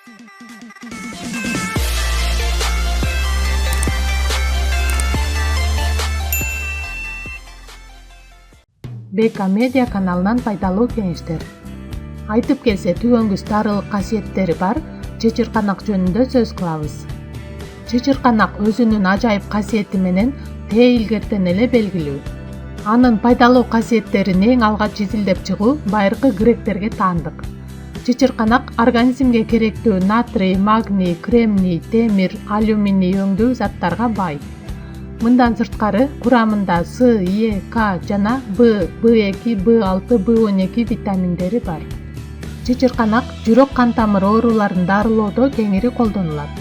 БК Медиа каналынан пайдалуу кеңештер. Айтып келсе, түгөнгүс дарылык касиеттери бар чечирканак жөнүндө сөз кылабыз. Чечирканак өзүнүн ажайып касиети менен илгертен эле белгилүү. Анын пайдалуу касиеттерин эң алгач изилдеп чыгуу байыркы гректерге таандык. Чечирканак организмге керектүү натрий, магний, кремний, темир, алюминий өңдүү заттарга бай. Мындан сырткары курамында С, Е, К жана В, B2, B6, B12 витаминдери бар. Чечирканак жүрөк кан тамыр ооруларын дарылоодо кеңири колдонулат.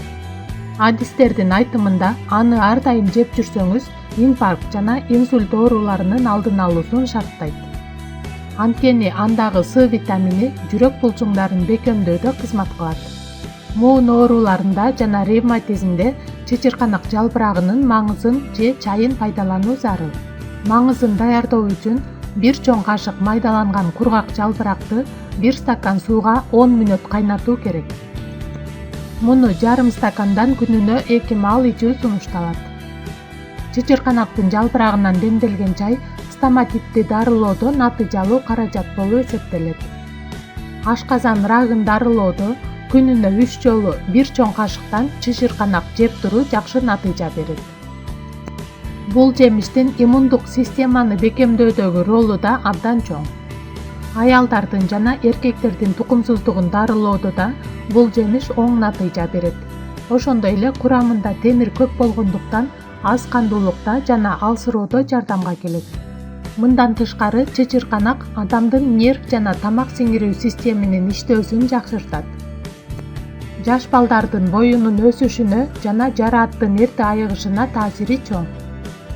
Адистердин айтымында аны ар дайым жеп жүрсөңүз, инфаркт жана инсульт ооруларынын алдын алуусун шарттайт. Анткени андагы С витамини жүрөк булчуңдарын бекемдөөдө кызмат кылат. Муун ооруларында жана ревматизмде чечирканак жалбырагынын маңызын же чайын пайдалануу зарыл. Маңызын даярдоо үчүн 1 чоң кашык майдаланган кургак жалбыракты 1 стакан сууга 10 мүнөт кайнатуу керек. Муну жарым стакандан күнүнө 2 маал ичүү сунушталат. Чечирканактын жалбырагынан демделген чай стоматитти дарылоодо натыйжалуу каражат болуп эсептелет. Ашказан рагын дарылоодо күнүнө 3 жолу 1 чоң кашыктан чечирканак жеп туруу жакшы натыйжа берет. Бул жемиштин иммундук системаны бекемдөөдөгү ролу да абдан чоң. Аялдардын жана эркектердин тукумсуздугун дарылоодо да бул жемиш оң натыйжа берет. Ошондой эле курамында темир көп болгондуктан аз кандуулукта жана алсыроодо жардамга келет. Мындан тышкары чечирканак адамдын нерв жана тамак сиңирүү системинин иштөөсүн жакшыртат. Жаш балдардын боюнун өсүшүнө жана жарааттын эрте айыгышына таасири чоң.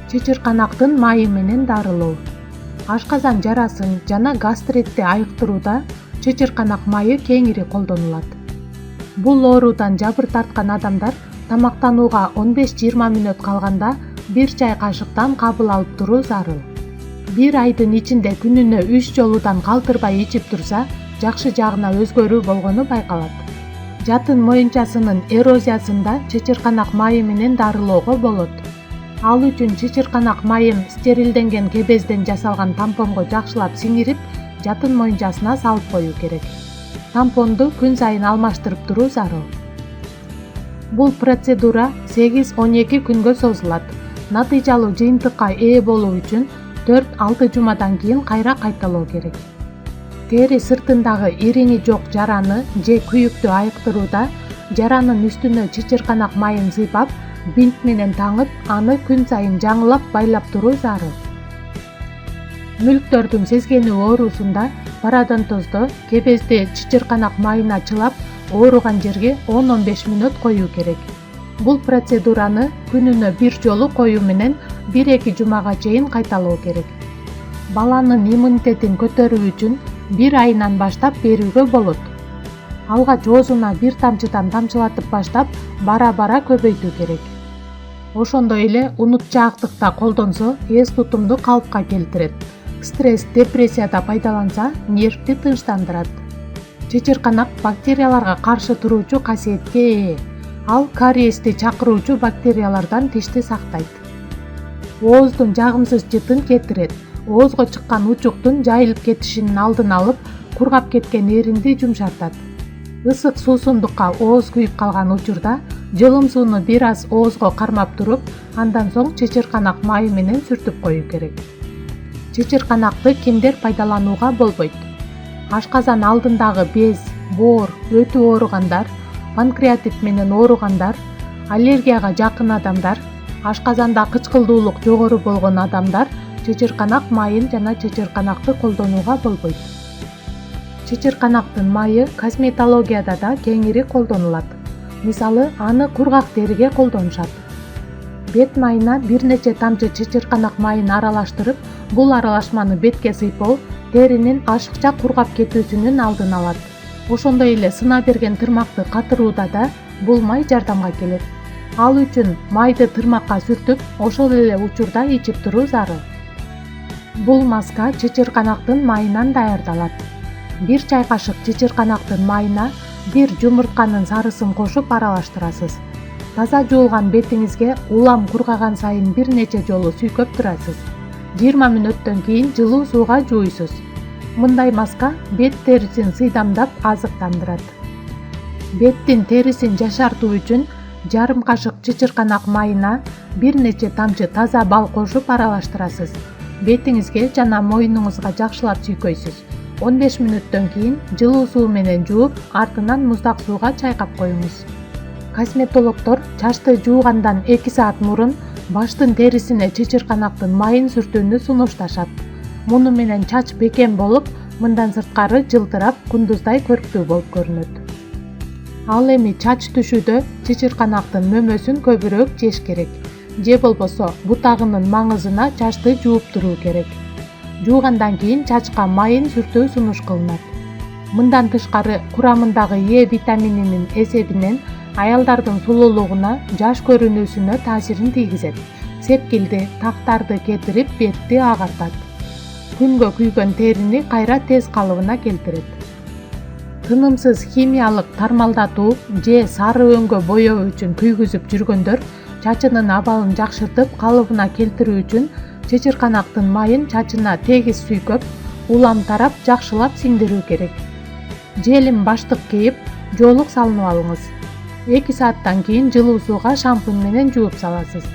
Чечирканактын майы менен дарылоо. Ашказан жарасын жана гастритти айыктырууда чечирканак майы кеңири колдонулат. Бул оорудан жабыр тарткан адамдар тамактанууга 15-20 мүнөт калганда 1 чай кашыктан кабыл алып туруу зарыл. 1 айдын ичинде күнүнө 3 жолудан калтырбай ичип турса, жакшы жагына өзгөрүү болгону байкалат. Жатын моюнчасынын эрозиясында чечирканак майы менен дарылоого болот. Ал үчүн чечирканак майын стерилденген кебезден жасалган тампонго жакшылап сиңирип, жатын моюнчасына салып коюу керек. Тампонду күн сайын алмаштырып туруу зарыл. Бул процедура 8-12 күнгө созулат. Натыйжалуу жыйынтыкка ээ болуу үчүн 4-6 жумадан кийин кайра кайталоо керек. Тери сыртындагы ириңи жок жараны же күйүктү айыктырууда жаранын үстүнө чечирканак майын сыйпап, бинт менен таңып, аны күн сайын жаңылап байлап туруу зарыл. Мүлктөрдүн сезгенүү оорусунда пародонтоздо кебезди чечирканак майына чылап, ооруган жерге 10-15 мүнөт коюу керек. Бул процедураны күнүнө 1 жолу коюу менен 1-2 жумага чейин кайталоо керек. Баланын иммунитетин көтөрүү үчүн 1 айынан баштап берүүгө болот. Алгач оозуна 1 тамчыдан тамчылатып баштап, бара-бара көбөйтүү керек. Ошондой эле унутчаактыкта колдонсо, эс тутумду калыпка келтирет. Стресс, депрессияда пайдаланса, нервти тынчтандырат. Чечирканак бактерияларга каршы туруучу касиетке ээ. Ал кариести чакыруучу бактериялардан тишти сактайт. Ооздун жагымсыз жытын кетирет. Оозго чыккан учуктун жайылып кетишинин алдын алып, кургап кеткен эринди жумшартат. Ысык суусундукка ооз күйүп калган учурда жылым сууну бир аз оозго кармап туруп, андан соң чечирканак майы менен сүртүп коюу керек. Чечирканакты кимдер пайдаланууга болбойт? Ашказан алдындагы без, боор, өтү ооругандар, панкреатит менен ооругандар, аллергияга жакын адамдар, ашказанда кычкылдуулук жогору болгон адамдар чечирканак майын жана чечирканакты колдонууга болбойт. Чечирканактын майы косметологияда да кеңири колдонулат. Мисалы, аны кургак териге колдонушат. Бет майына бир нече тамчы чечирканак майын аралаштырып, бул аралашманы бетке сыйпоо теринин ашыкча кургап кетүүсүнүн алдын алат. Ошондой эле сына берген тырмакты катырууда да бул май жардамга келет. Ал үчүн майды тырмакка сүртүп, ошол эле учурда ичип туруу зарыл. Бул маска чечирканактын майынан даярдалат. 1 чай кашык чечирканактын майына Бир жумуртканын сарысын кошуп аралаштырасыз. Таза жуулган бетиңизге улам кургаган сайын бир нече жолу сүйкөп турасыз. 20 мүнөттөн кийин жылуу сууга жууйсуз. Мындай маска бет терисин сыйдамдап азыктандырат. Беттин терисин жашартуу үчүн жарым кашык чычырканак майына бир нече тамчы таза бал кошуп аралаштырасыз. Бетиңизге жана мойнуңузга жакшылап сүйкөйсүз. 15 мүнөттөн кийин жылуу суу менен жууп, артынан муздак сууга чайкап коюңуз. Косметологдор чачты жуугандан 2 саат мурун баштын терисине чычырканактын майын сүртүүнү сунушташат. Муну менен чач бекем болуп, мындан сырткары жылтырап, кундуздай көрктүү болуп көрүнөт. Ал эми чач түшүүдө чычырканактын мөмөсүн көбүрөөк жеш керек. Же болбосо бутагынын маңызына чачты жууп туруу керек. Жуугандан кийин чачка майын сүртүү сунуш кылынат. Мындан тышкары курамындагы Е витамининин эсебинен аялдардын сулуулугуна, жаш көрүнүүсүнө таасирин тийгизет. Сепкилди, тактарды кетирип, бетти агартат. Күнгө күйгөн терини кайра тез калыбына келтирет. Тынымсыз химиялык тармалдатуу же сары өңгө боёо үчүн күйгүзүп жүргөндөр чачынын абалын жакшыртып калыбына келтирүү үчүн чычырканактын майын чачына тегиз сүйкөп, улам тарап жакшылап сиңдирүү керек. Желим баштык кийип, жоолук салынып алыңыз. 2 сааттан кийин жылуу сууга шампунь менен жууп саласыз.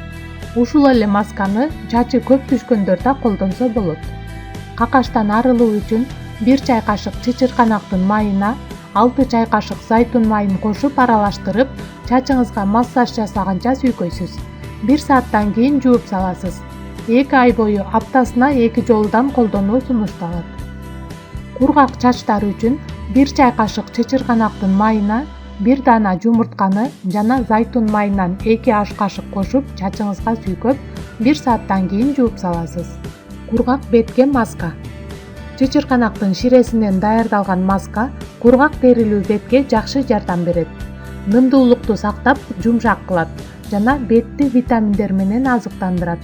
Ушул эле масканы чачы көп түшкөндөр да колдонсо болот. Какаштан арылуу үчүн 1 чай кашык чычырканактын майына 6 чай кашык зайтун майын кошуп аралаштырып, чачыңызга массаж жасаганча сүйкөйсүз. 1 сааттан кийин жууп саласыз. 2 ай бою аптасына 2 жолудан колдонуу сунушталат. Кургак чачтар үчүн 1 чай кашык чычырканактын майына 1 дана жумуртканы жана зайтун майынан 2 аш кашык кошуп чачыңызга сүйкөп, 1 сааттан кийин жууп саласыз. Кургак бетке маска. Чычырканактын ширесинен даярдалган маска кургак терилүү бетке жакшы жардам берет. Нымдуулукту сактап, жумшак кылат жана бетти витаминдер менен азыктандырат.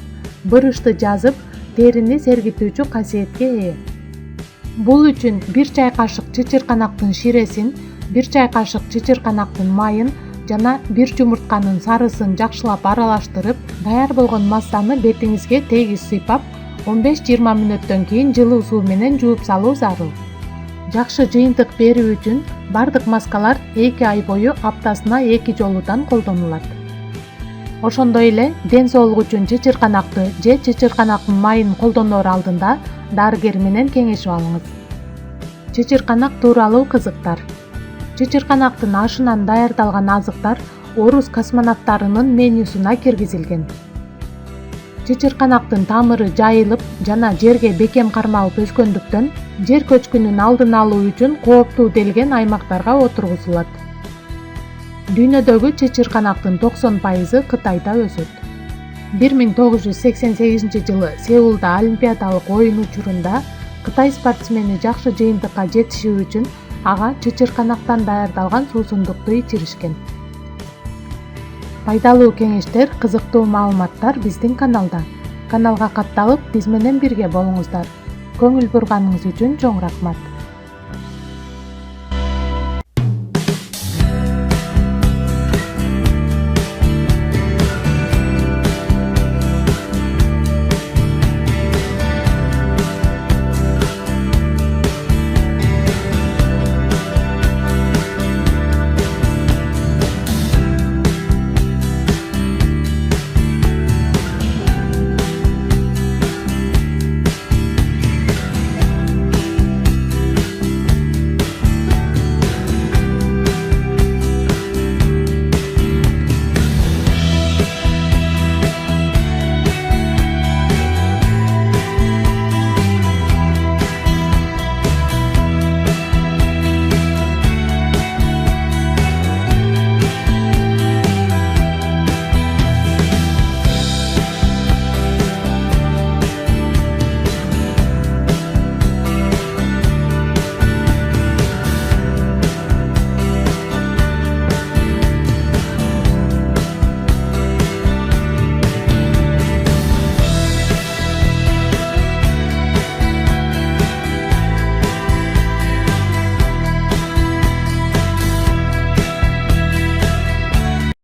Бырышты жазып, терини сергитүүчү касиетке ээ. Бул үчүн 1 чай кашык чычырканактын ширесин, 1 чай кашык чычырканактын майын жана 1 жумуртканын сарысын жакшылап аралаштырып, даяр болгон массаны бетиңизге тегиз сыйпап, 15-20 мүнөттөн кийин жылуу суу менен жууп салуу зарыл. Жакшы жыйынтык берүү үчүн бардык маскалар 2 ай бою аптасына 2 жолудан колдонулат. Ошондой эле ден соолук үчүн чычырканакты же чычырканактын майын колдоноор алдында дарыгер менен кеңешип алыңыз. Чычырканак тууралуу кызыктар. Чычырканактын ашынан даярдалган азыктар орус космонавттарынын менюсуна киргизилген. Чычырканактын тамыры жайылып жана жерге бекем кармалып өскөндүктөн жер көчкүнүн алдын алуу үчүн кооптуу делген аймактарга отургузулат. Дүйнөдөгү чычырканактын 90% Кытайда өсөт. 1988 жылы Сеулда Олимпиадалык оюн учурунда Кытай спортсмени жакшы жыйынтыкка жетишүү үчүн ага чычырканактан даярдалган суусундукту ичиришкен. Пайдалуу кеңештер, кызыктуу маалыматтар биздин каналда. Каналга катталып, биз менен бирге болуңуздар. Көңүл бурганыңыз үчүн чоң рахмат.